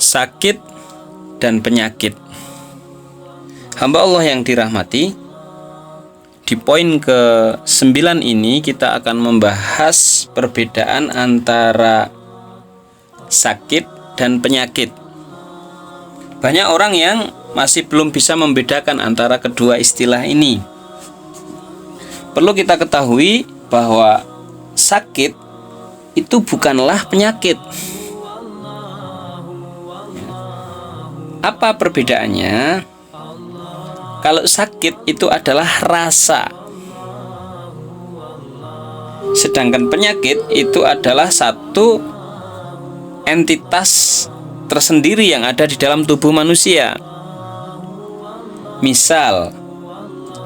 sakit dan penyakit. Hamba Allah yang dirahmati, di poin ke-9 ini kita akan membahas perbedaan antara sakit dan penyakit. Banyak orang yang masih belum bisa membedakan antara kedua istilah ini. Perlu kita ketahui bahwa sakit itu bukanlah penyakit. Apa perbedaannya? Kalau sakit itu adalah rasa, sedangkan penyakit itu adalah satu entitas tersendiri yang ada di dalam tubuh manusia. Misal,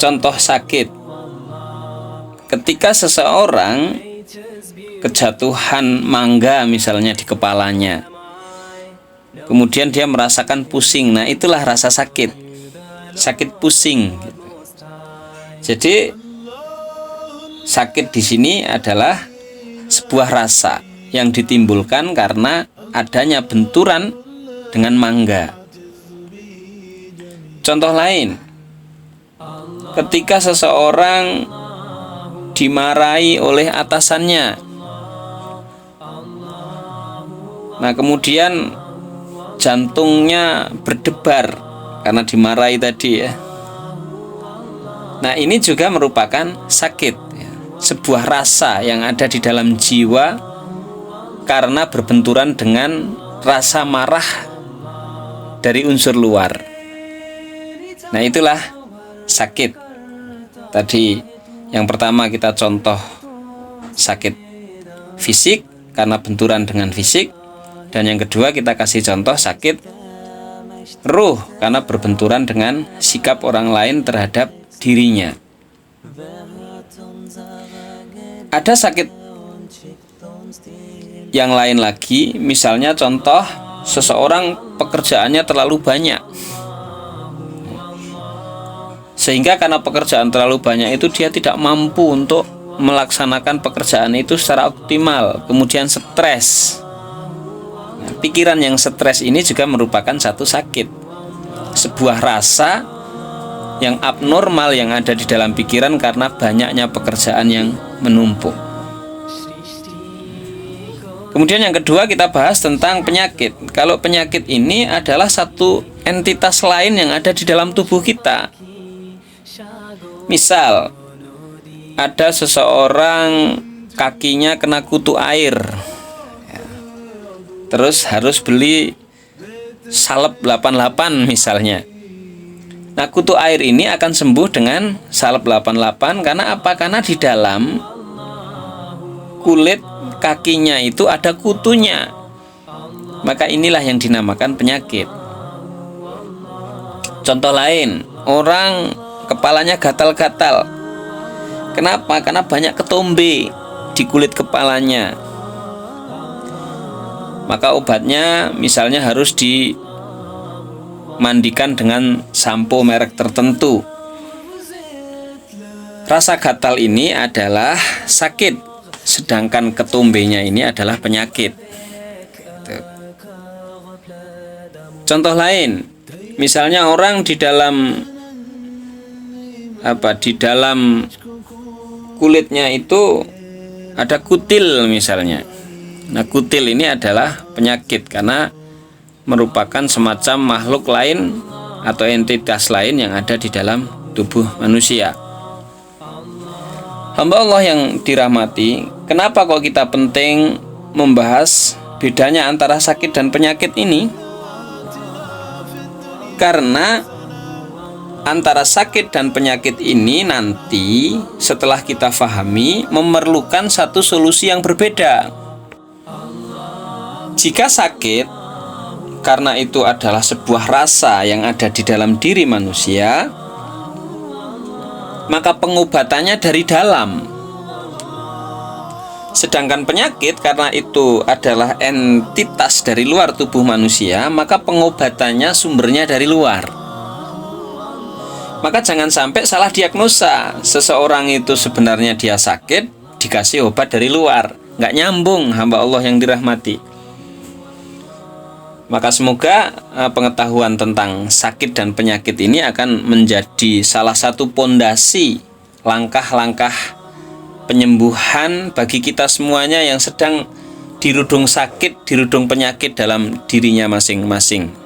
contoh sakit. Ketika seseorang kejatuhan mangga misalnya di kepalanya, kemudian dia merasakan pusing, nah itulah rasa sakit. Sakit pusing. Jadi sakit di sini adalah sebuah rasa yang ditimbulkan karena adanya benturan dengan mangga. Contoh lain, ketika seseorang dimarahi oleh atasannya, nah kemudian jantungnya berdebar karena dimarahi tadi ya. Nah ini juga merupakan sakit ya. Sebuah rasa yang ada di dalam jiwa karena berbenturan dengan rasa marah dari unsur luar. Nah itulah sakit. Tadi yang pertama kita contoh sakit fisik karena benturan dengan fisik. Dan yang kedua kita kasih contoh sakit ruh karena berbenturan dengan sikap orang lain terhadap dirinya. Ada sakit yang lain lagi, misalnya contoh seseorang pekerjaannya terlalu banyak, sehingga karena pekerjaan terlalu banyak itu dia tidak mampu untuk melaksanakan pekerjaan itu secara optimal, kemudian stres. Pikiran yang stres ini juga merupakan satu sakit, sebuah rasa yang abnormal yang ada di dalam pikiran karena banyaknya pekerjaan yang menumpuk. Kemudian yang kedua kita bahas tentang penyakit. Kalau penyakit ini adalah satu entitas lain yang ada di dalam tubuh kita. Misal, ada seseorang kakinya kena kutu air, terus harus beli salep 88 misalnya. Nah kutu air ini akan sembuh dengan salep 88 karena apa? Karena di dalam kulit kakinya itu ada kutunya. Maka inilah yang dinamakan penyakit. Contoh lain, orang kepalanya gatal-gatal. Kenapa? Karena banyak ketombe di kulit kepalanya. Maka obatnya misalnya harus dimandikan dengan sampo merek tertentu. Rasa gatal ini adalah sakit, sedangkan ketombenya ini adalah penyakit. Contoh lain, misalnya orang di dalam kulitnya itu ada kutil misalnya. Nah kutil ini adalah penyakit karena merupakan semacam makhluk lain atau entitas lain yang ada di dalam tubuh manusia. Hamba Allah yang dirahmati, kenapa kok kita penting membahas bedanya antara sakit dan penyakit ini? Karena antara sakit dan penyakit ini nanti setelah kita fahami memerlukan satu solusi yang berbeda. Jika sakit, karena itu adalah sebuah rasa yang ada di dalam diri manusia, maka pengobatannya dari dalam. Sedangkan penyakit, karena itu adalah entitas dari luar tubuh manusia, maka pengobatannya sumbernya dari luar. Maka jangan sampai salah diagnosa. Seseorang itu sebenarnya dia sakit, dikasih obat dari luar. Nggak nyambung, hamba Allah yang dirahmati. Maka semoga pengetahuan tentang sakit dan penyakit ini akan menjadi salah satu pondasi langkah-langkah penyembuhan bagi kita semuanya yang sedang dirudung sakit, dirudung penyakit dalam dirinya masing-masing.